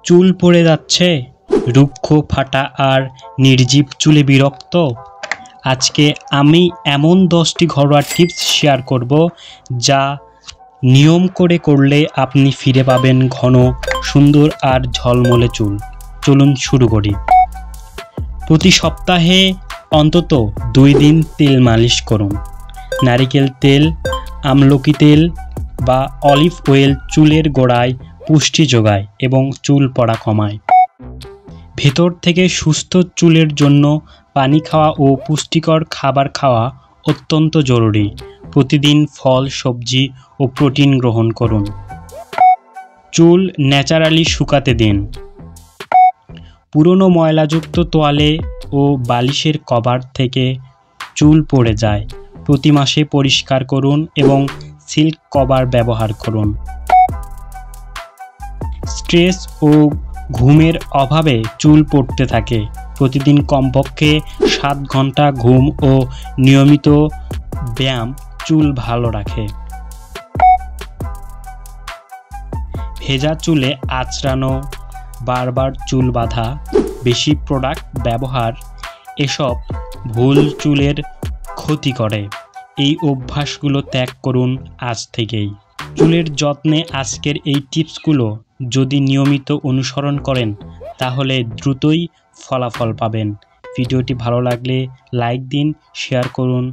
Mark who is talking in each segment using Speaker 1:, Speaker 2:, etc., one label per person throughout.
Speaker 1: চুল পড়ে যাচ্ছে, রুক্ষ ফাটা আর নির্জীব চুলে বিরক্ত? আজকে আমি এমন 10টি ঘরোয়া টিপস শেয়ার করব যা নিয়ম করে করলে আপনি ফিরে পাবেন ঘন, সুন্দর আর ঝলমলে চুল। চলুন শুরু করি। প্রতি সপ্তাহে অন্তত 2 দিন তেল মালিশ করুন। নারিকেল তেল, আমলকি তেল বা অলিভ অয়েল চুলের গোড়ায় পুষ্টি যোগায় এবং চুল পড়া কমায়। ভেতর থেকে সুস্থ চুলের জন্য পানি খাওয়া ও পুষ্টিকর খাবার খাওয়া অত্যন্ত জরুরি। প্রতিদিন ফল, সবজি ও প্রোটিন গ্রহণ করুন। চুল ন্যাচারালি শুকাতে দিন। পুরনো ময়লাযুক্ত তোয়ালে ও বালিশের কভার থেকে চুল পড়ে যায়। প্রতি মাসে পরিষ্কার করুন এবং সিল্ক কভার ব্যবহার করুন। স্ট্রেস ও ঘুমের অভাবে চুল পড়তে থাকে। প্রতিদিন কমপক্ষে 7 ঘন্টা ঘুম ও নিয়মিত ব্যায়াম চুল ভালো রাখে। ভেজা চুলে আঁচড়ানো, বারবার চুল বাঁধা, বেশি প্রোডাক্ট ব্যবহার এসব ভুল চুলের ক্ষতি করে। এই অভ্যাসগুলো ত্যাগ করুন আজ থেকেই। চুলের যত্নে আজকের এই টিপসগুলো যদি নিয়মিত অনুসরণ করেন তাহলে দ্রুতই ফলাফল পাবেন। ভিডিওটি ভালো লাগলে লাইক দিন, শেয়ার করুন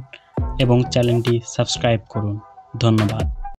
Speaker 1: এবং চ্যানেলটি সাবস্ক্রাইব করুন। ধন্যবাদ।